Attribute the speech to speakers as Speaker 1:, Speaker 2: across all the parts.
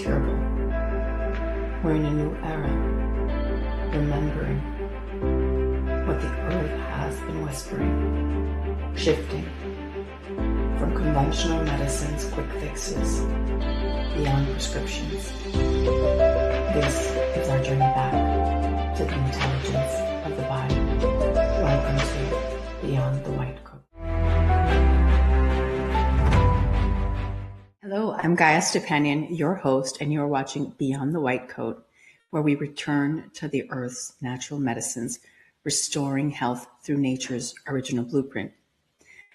Speaker 1: incurable. We're in a new era, remembering what the earth has been whispering, shifting from conventional medicine's quick fixes beyond prescriptions. This is our journey back to the intelligence of the body. Welcome to Beyond the White Coat. Hello, I'm Gaya Stepanian, your host, and you're watching Beyond the White Coat, where we return to the Earth's natural medicines, restoring health through nature's original blueprint.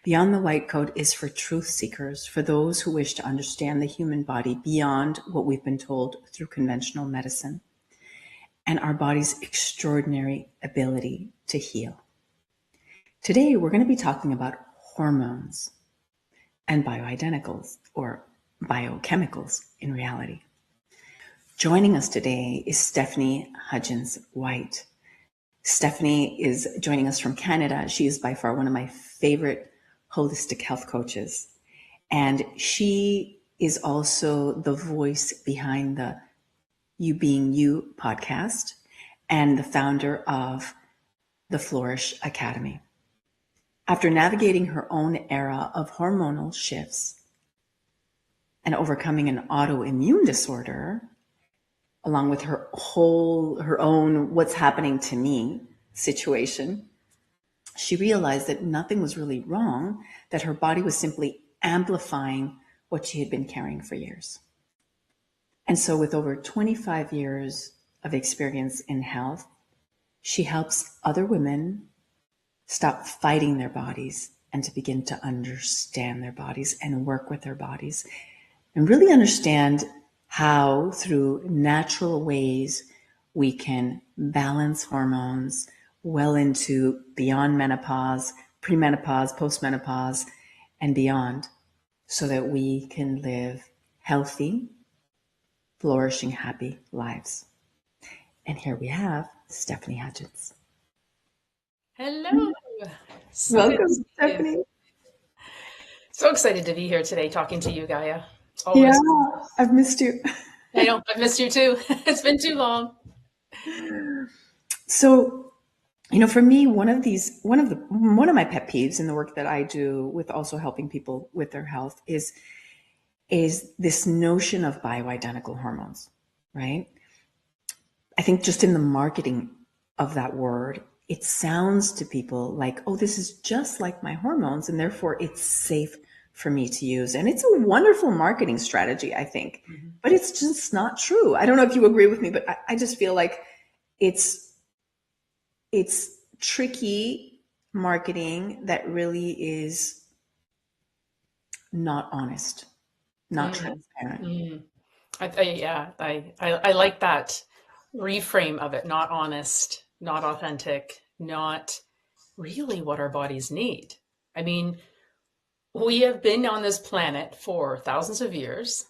Speaker 1: Beyond the White Coat is for truth seekers, for those who wish to understand the human body beyond what we've been told through conventional medicine, and our body's extraordinary ability to heal. Today, we're going to be talking about hormones and bioidenticals, or biochemicals in reality. Joining us today is Stephanie Huntjens White. Stephanie is joining us from Canada. She is by far one of my favorite holistic health coaches. And she is also the voice behind the You Being You podcast and the founder of the Flourish Academy. After navigating her own era of hormonal shifts and overcoming an autoimmune disorder, along with her own what's happening to me situation, she realized that nothing was really wrong, that her body was simply amplifying what she had been carrying for years. And so with over 25 years of experience in health, she helps other women stop fighting their bodies and to begin to understand their bodies and work with their bodies and really understand how through natural ways we can balance hormones well into beyond menopause, premenopause, postmenopause, and beyond, so that we can live healthy, flourishing, happy lives. And here we have Stephanie Huntjens.
Speaker 2: Hello.
Speaker 1: Welcome, Stephanie.
Speaker 2: So excited to be here today talking to you, Gaya.
Speaker 1: Yeah, I've missed you.
Speaker 2: I know, I've missed you too. It's been too long.
Speaker 1: So, for me, one of my pet peeves in the work that I do with also helping people with their health is this notion of bioidentical hormones, right? I think just in the marketing of that word, it sounds to people like, oh, this is just like my hormones, and therefore it's safe for me to use. And it's a wonderful marketing strategy, I think, but it's just not true. I don't know if you agree with me, but I just feel like it's tricky marketing that really is not honest, not transparent.
Speaker 2: I like that reframe of it. Not honest, not authentic, not really what our bodies need. I mean, we have been on this planet for thousands of years.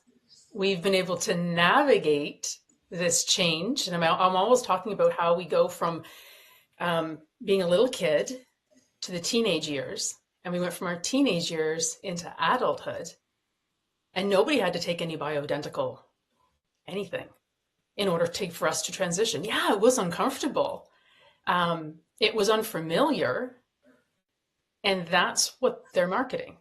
Speaker 2: We've been able to navigate this change. And I'm always talking about how we go from being a little kid to the teenage years. And we went from our teenage years into adulthood. And nobody had to take any bioidentical anything in order for us to transition. Yeah, it was uncomfortable. It was unfamiliar. And that's what they're marketing.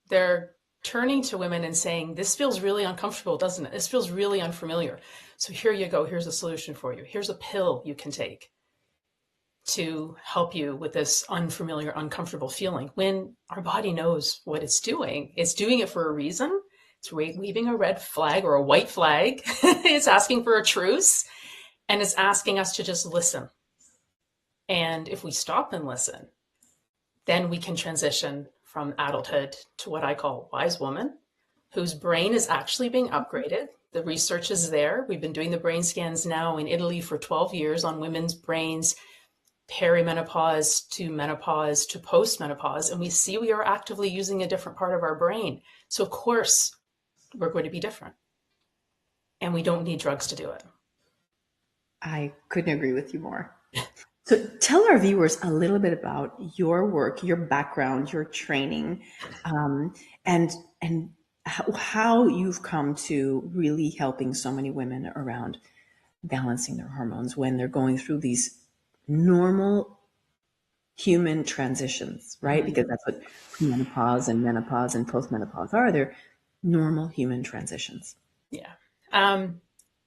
Speaker 2: They're turning to women and saying, this feels really uncomfortable, doesn't it? This feels really unfamiliar. So here you go. Here's a solution for you. Here's a pill you can take to help you with this unfamiliar, uncomfortable feeling. When our body knows what it's doing it for a reason. It's waving a red flag or a white flag. It's asking for a truce, and it's asking us to just listen. And if we stop and listen, then we can transition from adulthood to what I call wise woman, whose brain is actually being upgraded. The research is there. We've been doing the brain scans now in Italy for 12 years on women's brains, perimenopause to menopause to postmenopause, and we see we are actively using a different part of our brain. So of course, we're going to be different. And we don't need drugs to do it.
Speaker 1: I couldn't agree with you more. So tell our viewers a little bit about your work, your background, your training, and how you've come to really helping so many women around balancing their hormones when they're going through these normal human transitions, right? Because that's what premenopause and menopause and postmenopause are. They're normal human transitions.
Speaker 2: Yeah.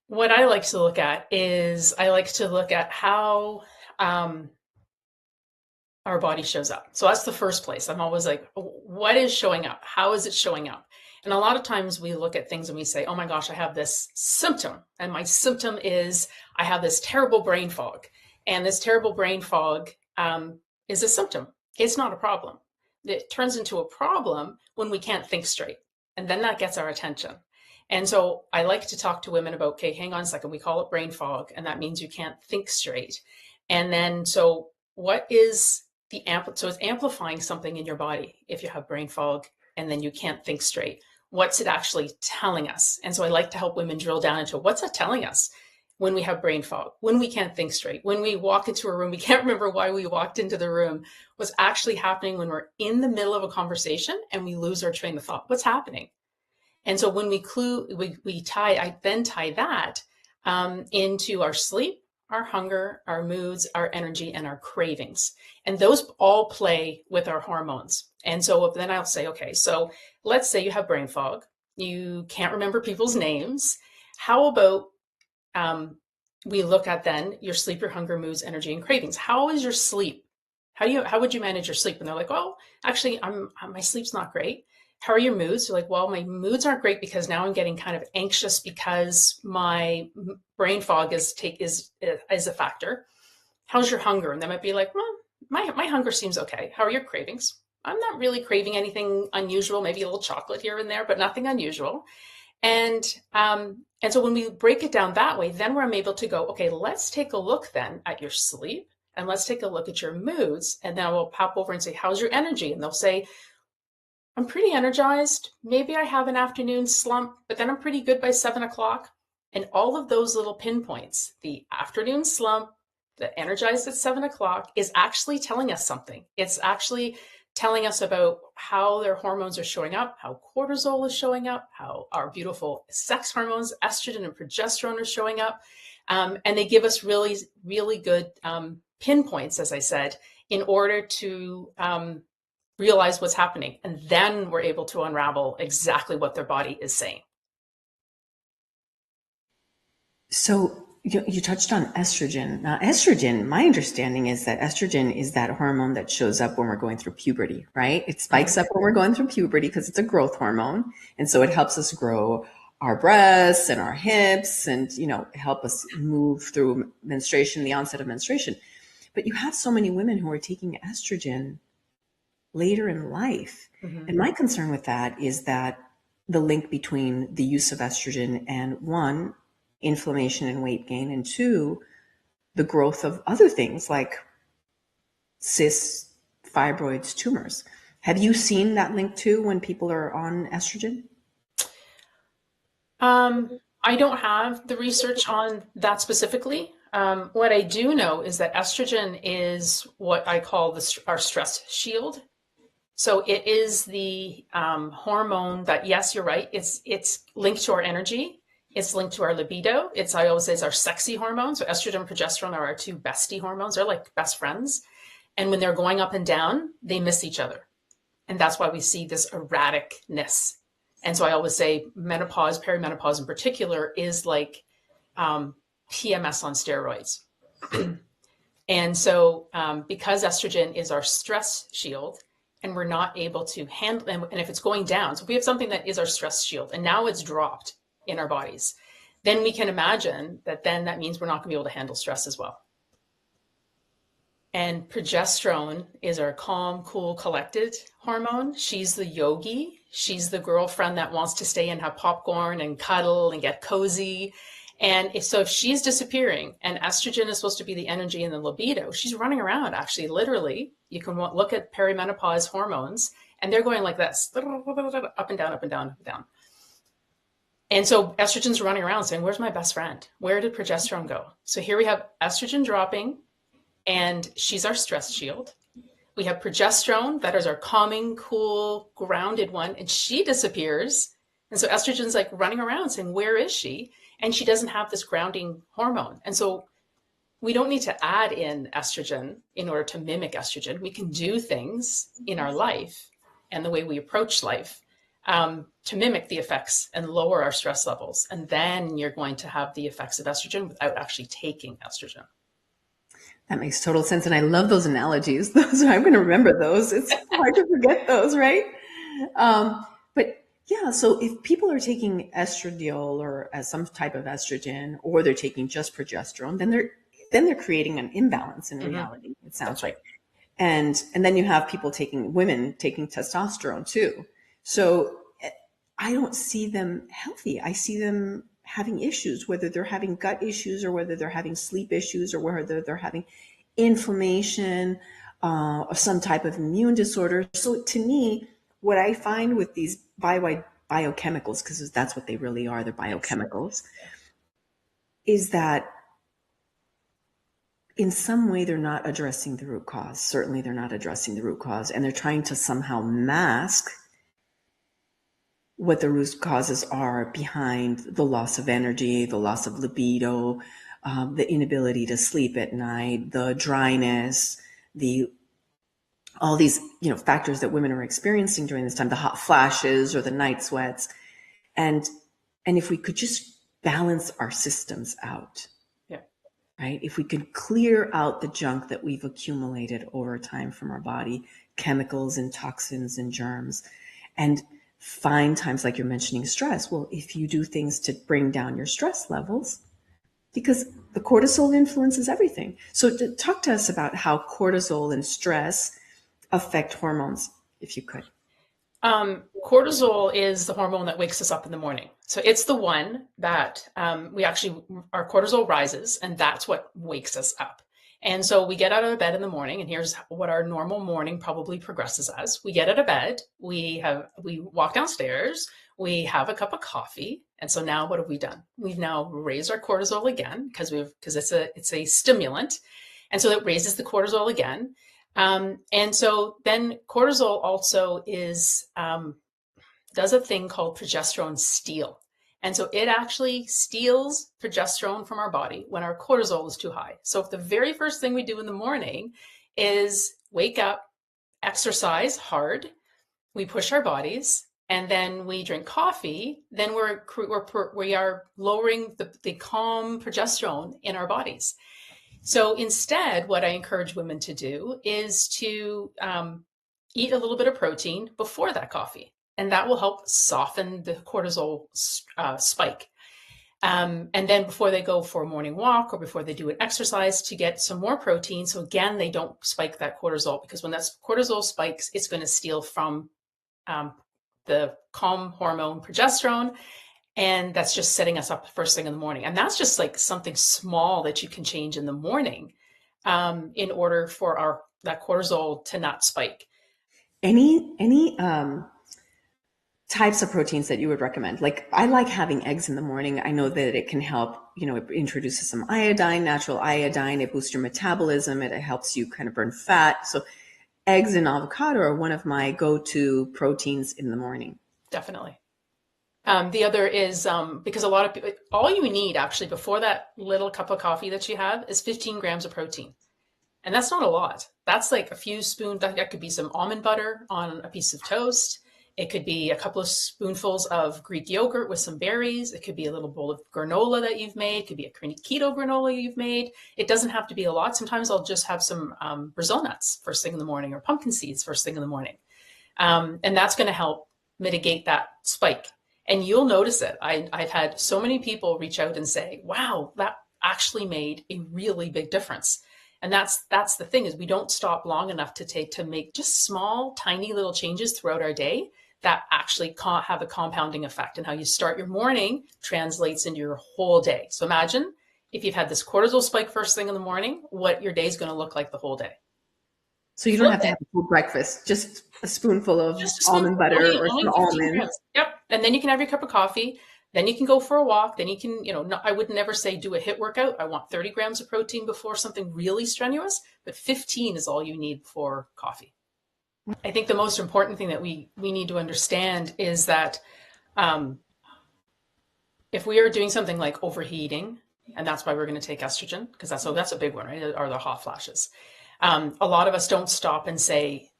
Speaker 2: What I like to look at is I like to look at how our body shows up. So that's the first place. I'm always like, what is showing up? How is it showing up? And a lot of times we look at things and we say, oh my gosh, I have this symptom. And my symptom is I have this terrible brain fog. And this terrible brain fog is a symptom. It's not a problem. It turns into a problem when we can't think straight. And then that gets our attention. And so I like to talk to women about, okay, hang on a second. We call it brain fog. And that means you can't think straight. And then, so what is so it's amplifying something in your body if you have brain fog and then you can't think straight. What's it actually telling us? And so I like to help women drill down into what's that telling us when we have brain fog, when we can't think straight, when we walk into a room, we can't remember why we walked into the room, what's actually happening when we're in the middle of a conversation and we lose our train of thought. What's happening? And so when I then tie that into our sleep, our hunger, our moods, our energy, and our cravings. And those all play with our hormones. And so then I'll say, okay, so let's say you have brain fog. You can't remember people's names. How about we look at then your sleep, your hunger, moods, energy, and cravings. How is your sleep? How would you manage your sleep? And they're like, well, actually, my sleep's not great. How are your moods? You're like, well, my moods aren't great because now I'm getting kind of anxious because my brain fog is a factor. How's your hunger? And they might be like, well, my hunger seems okay. How are your cravings? I'm not really craving anything unusual, maybe a little chocolate here and there, but nothing unusual. And so when we break it down that way, then I'm able to go, okay, let's take a look then at your sleep and let's take a look at your moods. And then we'll pop over and say, how's your energy? And they'll say, I'm pretty energized. Maybe I have an afternoon slump, but then I'm pretty good by 7 o'clock. And all of those little pinpoints, the afternoon slump, the energized at 7 o'clock, is actually telling us something. It's actually telling us about how their hormones are showing up, how cortisol is showing up, how our beautiful sex hormones, estrogen and progesterone, are showing up. And they give us really, really good pinpoints, as I said, in order to realize what's happening. And then we're able to unravel exactly what their body is saying.
Speaker 1: So you touched on estrogen. Now, estrogen, my understanding is that estrogen is that hormone that shows up when we're going through puberty, right? It spikes up when we're going through puberty because it's a growth hormone. And so it helps us grow our breasts and our hips and, help us move through menstruation, the onset of menstruation. But you have so many women who are taking estrogen later in life. Mm-hmm. And my concern with that is that the link between the use of estrogen and, one, inflammation and weight gain, and two, the growth of other things like cysts, fibroids, tumors. Have you seen that link too when people are on estrogen?
Speaker 2: I don't have the research on that specifically. What I do know is that estrogen is what I call our stress shield. So it is the hormone that, yes, you're right, it's linked to our energy. It's linked to our libido. I always say it's our sexy hormone. So estrogen and progesterone are our two bestie hormones. They're like best friends. And when they're going up and down, they miss each other. And that's why we see this erraticness. And so I always say menopause, perimenopause in particular, is like PMS on steroids. And so because estrogen is our stress shield, and we're not able to handle, and if it's going down, so if we have something that is our stress shield, and now it's dropped in our bodies, then we can imagine that then that means we're not going to be able to handle stress as well. And progesterone is our calm, cool, collected hormone. She's the yogi. She's the girlfriend that wants to stay and have popcorn and cuddle and get cozy. And if she's disappearing and estrogen is supposed to be the energy and the libido, she's running around, actually, literally. You can look at perimenopause hormones and they're going like this, up and down, up and down, up and down. And so estrogen's running around saying, where's my best friend? Where did progesterone go? So here we have estrogen dropping, and she's our stress shield. We have progesterone, that is our calming, cool, grounded one, and she disappears. And so estrogen's like running around saying, where is she? And she doesn't have this grounding hormone. And so we don't need to add in estrogen in order to mimic estrogen. We can do things in our life and the way we approach life to mimic the effects and lower our stress levels. And then you're going to have the effects of estrogen without actually taking estrogen.
Speaker 1: That makes total sense. And I love those analogies. Those I'm going to remember those. It's hard to forget those, right? But yeah, so if people are taking estradiol or as some type of estrogen, or they're taking just progesterone, then they're creating an imbalance in reality. It sounds like. And then you have women taking testosterone too. So I don't see them healthy. I see them having issues, whether they're having gut issues or whether they're having sleep issues or whether they're having inflammation or some type of immune disorder. So to me, what I find with these biochemicals, because that's what they really are, they're biochemicals, is that in some way they're not addressing the root cause. Certainly they're not addressing the root cause, and they're trying to somehow mask what the root causes are behind the loss of energy, the loss of libido, the inability to sleep at night, the dryness, all these factors that women are experiencing during this time, the hot flashes or the night sweats. And if we could just balance our systems out, right? If we could clear out the junk that we've accumulated over time from our body, chemicals and toxins and germs, and find times like you're mentioning stress. Well, if you do things to bring down your stress levels, because the cortisol influences everything. So talk to us about how cortisol and stress affect hormones, if you could.
Speaker 2: Cortisol is the hormone that wakes us up in the morning. So it's the one that our cortisol rises, and that's what wakes us up. And so we get out of bed in the morning, and here's what our normal morning probably progresses as. We get out of bed, we walk downstairs, we have a cup of coffee. And so now what have we done? We've now raised our cortisol again because it's a stimulant. And so it raises the cortisol again. And so then cortisol also does a thing called progesterone steal. And so it actually steals progesterone from our body when our cortisol is too high. So if the very first thing we do in the morning is wake up, exercise hard, we push our bodies, and then we drink coffee, then we are lowering the calm progesterone in our bodies. So instead, what I encourage women to do is to eat a little bit of protein before that coffee, and that will help soften the cortisol spike. And then before they go for a morning walk or before they do an exercise, to get some more protein. So again, they don't spike that cortisol, because when that cortisol spikes, it's going to steal from the calm hormone progesterone. And that's just setting us up the first thing in the morning. And that's just like something small that you can change in the morning in order for that cortisol to not spike.
Speaker 1: Any types of proteins that you would recommend? Like, I like having eggs in the morning. I know that it can help, it introduces some iodine, natural iodine. It boosts your metabolism. It helps you kind of burn fat. So eggs and avocado are one of my go-to proteins in the morning.
Speaker 2: Definitely. The other is because a lot of people, all you need actually before that little cup of coffee that you have is 15 grams of protein. And that's not a lot. That's like a few spoons. That could be some almond butter on a piece of toast. It could be a couple of spoonfuls of Greek yogurt with some berries. It could be a little bowl of granola that you've made. It could be a keto granola you've made. It doesn't have to be a lot. Sometimes I'll just have some Brazil nuts first thing in the morning, or pumpkin seeds first thing in the morning. And that's going to help mitigate that spike. And you'll notice it. I've had so many people reach out and say, wow, that actually made a really big difference. And that's the thing, is we don't stop long enough to make just small, tiny little changes throughout our day that actually have a compounding effect. And how you start your morning translates into your whole day. So imagine if you've had this cortisol spike first thing in the morning, what your day is going to look like the whole day.
Speaker 1: So you don't have to have a full breakfast, just a spoonful of almond butter or some almonds.
Speaker 2: Yep. And then you can have your cup of coffee. Then you can go for a walk. Then you can, I would never say do a HIIT workout. I want 30 grams of protein before something really strenuous, but 15 is all you need for coffee. I think the most important thing that we need to understand is that Um, if we are doing something like overheating, and that's why we're going to take estrogen, because that's a big one, right? Are the hot flashes. A lot of us don't stop and say,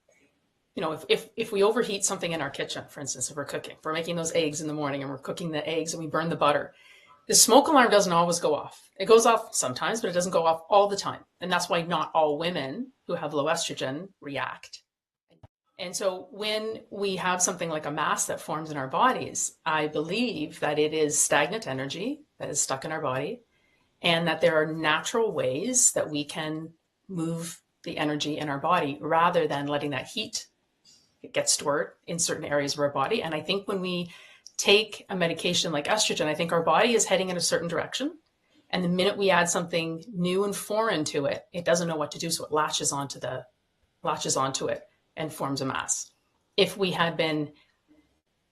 Speaker 2: you know, if we overheat something in our kitchen, for instance, if we're cooking, if we're making those eggs in the morning and we're cooking the eggs and we burn the butter, the smoke alarm doesn't always go off. It goes off sometimes, but it doesn't go off all the time. And that's why not all women who have low estrogen react. And so when we have something like a mass that forms in our bodies, I believe that it is stagnant energy that is stuck in our body, and that there are natural ways that we can move the energy in our body rather than letting that heat get stored in certain areas of our body. And I think when we take a medication like estrogen, I think our body is heading in a certain direction. And the minute we add something new and foreign to it, it doesn't know what to do. So it latches onto it and forms a mass. If we had been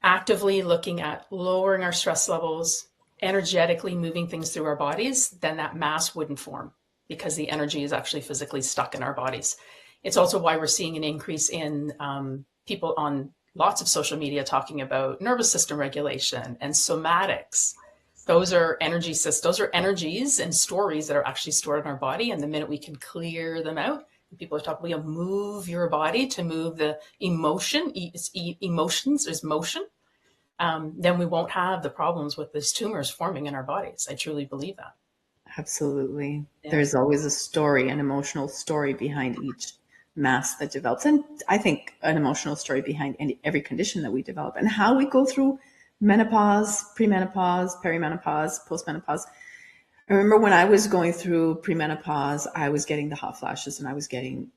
Speaker 2: actively looking at lowering our stress levels, energetically moving things through our bodies, then that mass wouldn't form because the energy is actually physically stuck in our bodies. It's also why we're seeing an increase in people on lots of social media talking about nervous system regulation and somatics. Those are those are energies and stories that are actually stored in our body. And the minute we can clear them out, people are talking, you know, move your body to move the emotions is motion. Then we won't have the problems with these tumors forming in our bodies. I truly believe that.
Speaker 1: Absolutely.
Speaker 2: Yeah.
Speaker 1: There's always a story, an emotional story behind each mass that develops. And I think an emotional story behind every condition that we develop and how we go through menopause, premenopause, perimenopause, postmenopause. I remember when I was going through premenopause, I was getting the hot flashes and I was getting,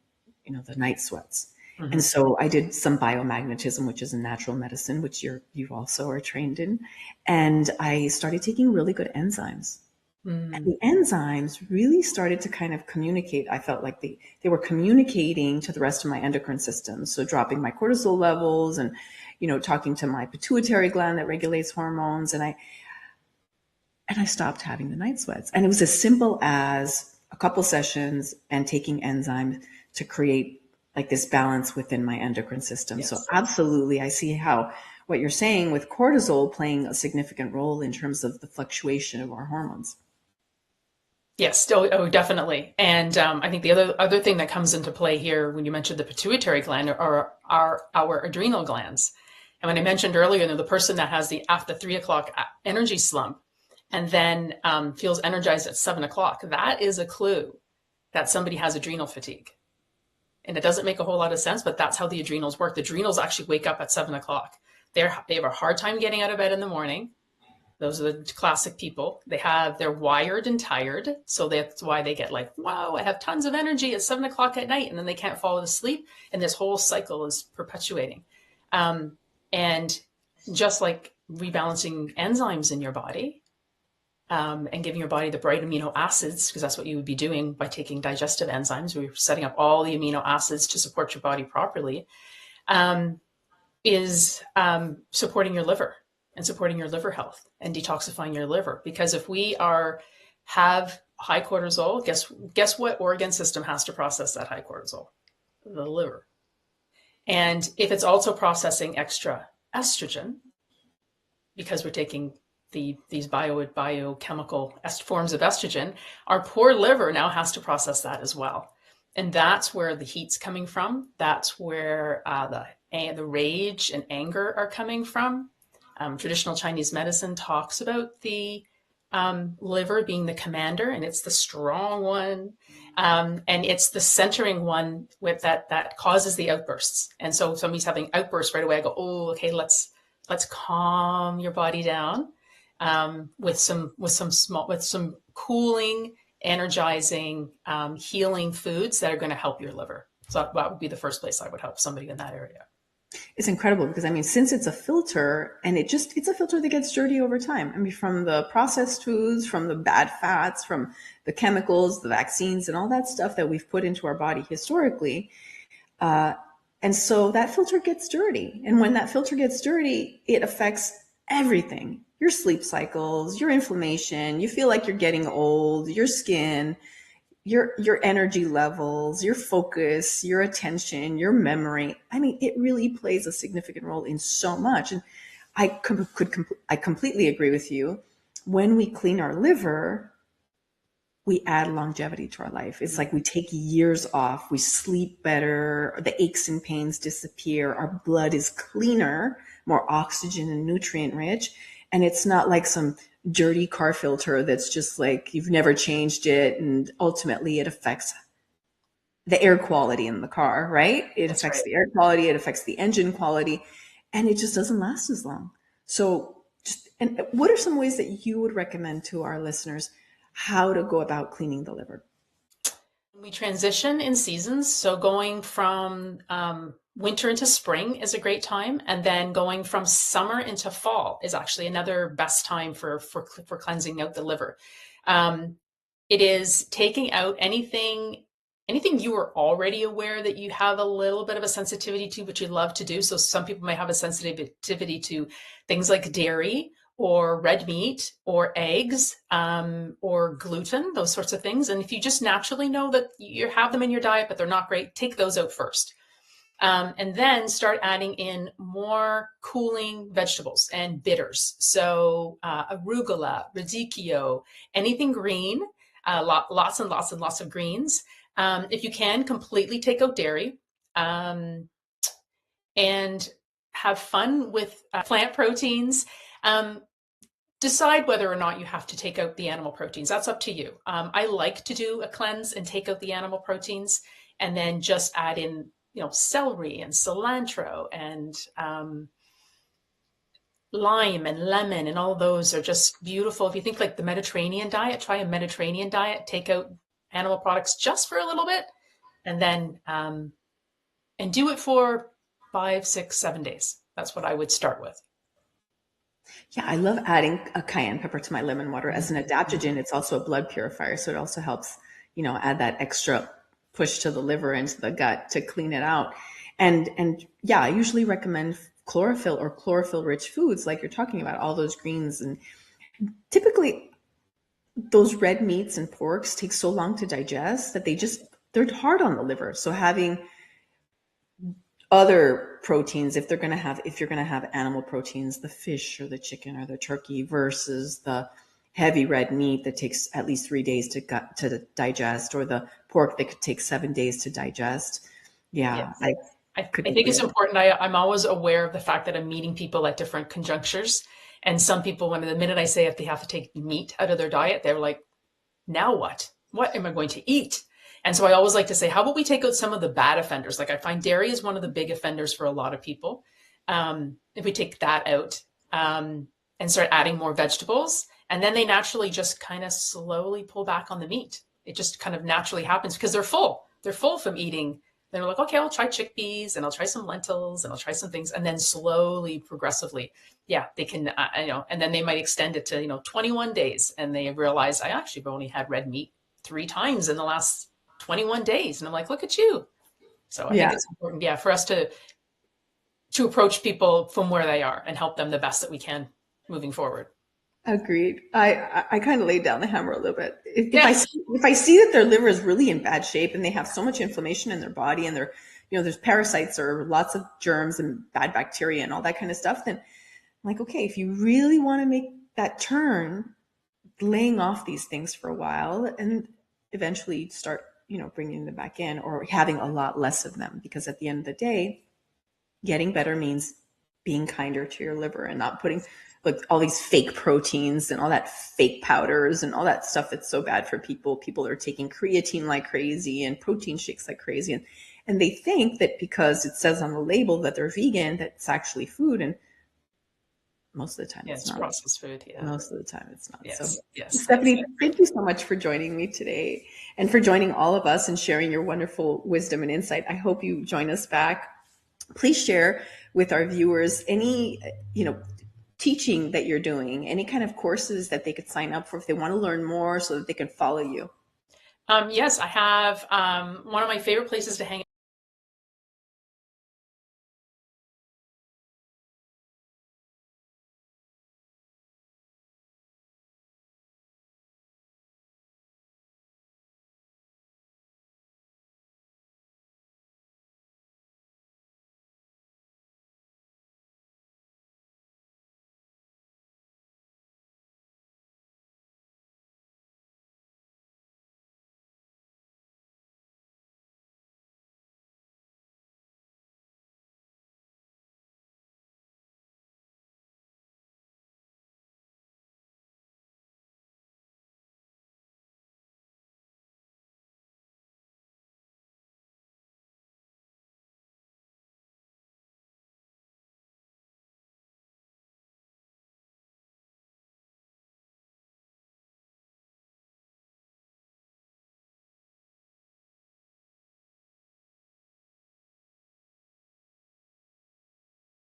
Speaker 1: you know, the night sweats. Mm-hmm. And so I did some biomagnetism, which is a natural medicine, which you also are trained in. And I started taking really good enzymes. Mm. And the enzymes really started to kind of communicate. I felt like they were communicating to the rest of my endocrine system. So dropping my cortisol levels and, you know, talking to my pituitary gland that regulates hormones. And I stopped having the night sweats. And it was as simple as a couple sessions and taking enzymes to create like this balance within my endocrine system. Yes. So absolutely, I see how what you're saying with cortisol playing a significant role in terms of the fluctuation of our hormones.
Speaker 2: Yes, oh, definitely. And I think the other thing that comes into play here when you mentioned the pituitary gland are our adrenal glands. And when I mentioned earlier, you know, the person that has the after 3 o'clock energy slump and then feels energized at 7 o'clock, that is a clue that somebody has adrenal fatigue. And it doesn't make a whole lot of sense, but that's how the adrenals work. The adrenals actually wake up at 7 o'clock. They have a hard time getting out of bed in the morning. Those are the classic people. They're wired and tired. So that's why they get like, wow, I have tons of energy at 7 o'clock at night. And then they can't fall asleep. And this whole cycle is perpetuating. And just like rebalancing enzymes in your body and giving your body the right amino acids, because that's what you would be doing by taking digestive enzymes. We're setting up all the amino acids to support your body properly, is supporting your liver. And supporting your liver health and detoxifying your liver. Because if we have high cortisol, guess what organ system has to process that high cortisol? The liver. And if it's also processing extra estrogen, because we're taking these biochemical forms of estrogen, our poor liver now has to process that as well. And that's where the heat's coming from. That's where the rage and anger are coming from. Traditional Chinese medicine talks about the liver being the commander, and it's the strong one, and it's the centering one with that causes the outbursts. And so if somebody's having outbursts right away, I go, oh, okay, let's calm your body down with some cooling, energizing, healing foods that are going to help your liver. So that would be the first place I would help somebody in that area.
Speaker 1: It's incredible because, I mean, since it's a filter and it's a filter that gets dirty over time. I mean, from the processed foods, from the bad fats, from the chemicals, the vaccines, and all that stuff that we've put into our body historically. And so that filter gets dirty. And when that filter gets dirty, it affects everything. Your sleep cycles, your inflammation, you feel like you're getting old, your skin, your energy levels, your focus, your attention, your memory. I mean, it really plays a significant role in so much. And I completely agree with you. When we clean our liver, we add longevity to our life. It's like we take years off, we sleep better, the aches and pains disappear, our blood is cleaner, more oxygen and nutrient rich. And it's not like some dirty car filter that's just like you've never changed it. And ultimately, it affects the air quality in the car, right? It
Speaker 2: That's
Speaker 1: affects
Speaker 2: right.
Speaker 1: the air quality, it affects the engine quality, and it just doesn't last as long. So, and what are some ways that you would recommend to our listeners how to go about cleaning the liver?
Speaker 2: We transition in seasons. So going from winter into spring is a great time. And then going from summer into fall is actually another best time for cleansing out the liver. Um, it is taking out anything you were already aware that you have a little bit of a sensitivity to, but you love to do. So some people might have a sensitivity to things like dairy or red meat or eggs or gluten, those sorts of things. And if you just naturally know that you have them in your diet, but they're not great, take those out first. And then start adding in more cooling vegetables and bitters. So arugula, radicchio, anything green, lots and lots and lots of greens. If you can, completely take out dairy and have fun with plant proteins. Decide whether or not you have to take out the animal proteins. That's up to you. I like to do a cleanse and take out the animal proteins and then just add in, celery and cilantro and lime and lemon, and all those are just beautiful. If you think like the Mediterranean diet, try a Mediterranean diet, take out animal products just for a little bit, and then and do it for 5, 6, 7 days. That's what I would start with.
Speaker 1: Yeah, I love adding a cayenne pepper to my lemon water as an
Speaker 2: Mhm.
Speaker 1: adaptogen. It's also a blood purifier, so it also helps, add that extra push to the liver and to the gut to clean it out. And yeah, I usually recommend chlorophyll or chlorophyll rich foods like you're talking about, all those greens. And typically those red meats and porks take so long to digest that they're hard on the liver. So having other proteins, if you're going to have animal proteins, the fish or the chicken or the turkey versus the heavy red meat that takes at least 3 days to digest, or the pork that could take 7 days to digest. Yeah,
Speaker 2: Yes.
Speaker 1: I
Speaker 2: I
Speaker 1: couldn't
Speaker 2: think
Speaker 1: agree
Speaker 2: it's
Speaker 1: more.
Speaker 2: important. I'm always aware of the fact that I'm meeting people at different conjunctures. And some people, when the minute I say if they have to take meat out of their diet, they're like, now what? What am I going to eat? And so I always like to say, how about we take out some of the bad offenders? Like I find dairy is one of the big offenders for a lot of people. If we take that out and start adding more vegetables, and then they naturally just kind of slowly pull back on the meat. It just kind of naturally happens because they're full. They're full from eating. They're like, okay, I'll try chickpeas and I'll try some lentils and I'll try some things. And then slowly, progressively, yeah, they can, and then they might extend it to, 21 days and they realize I actually have only had red meat 3 times in the last 21 days. And I'm like, look at you. So I think
Speaker 1: Yeah,
Speaker 2: it's important, yeah, for us to approach people from where they are and help them the best that we can moving forward.
Speaker 1: agreed. I kind of laid down the hammer a little bit.
Speaker 2: Yeah.
Speaker 1: If I see that their liver is really in bad shape and they have so much inflammation in their body and there's parasites or lots of germs and bad bacteria and all that kind of stuff, then I'm like, okay, if you really want to make that turn, laying off these things for a while and eventually start, bringing them back in or having a lot less of them. Because at the end of the day, getting better means being kinder to your liver and not putting like all these fake proteins and all that fake powders and all that stuff that's so bad for people. People are taking creatine like crazy and protein shakes like crazy. And they think that because it says on the label that they're vegan, that it's actually food. And most of the time
Speaker 2: Yeah,
Speaker 1: it's
Speaker 2: it's
Speaker 1: not.
Speaker 2: processed food. Yeah.
Speaker 1: Most of the time it's not. So,
Speaker 2: Yes. Yes.
Speaker 1: Stephanie, thank you so much for joining me today and for joining all of us and sharing your wonderful wisdom and insight. I hope you join us back. Please share with our viewers any, teaching that you're doing, any kind of courses that they could sign up for if they want to learn more so that they can follow you.
Speaker 2: Yes, I have one of my favorite places to hang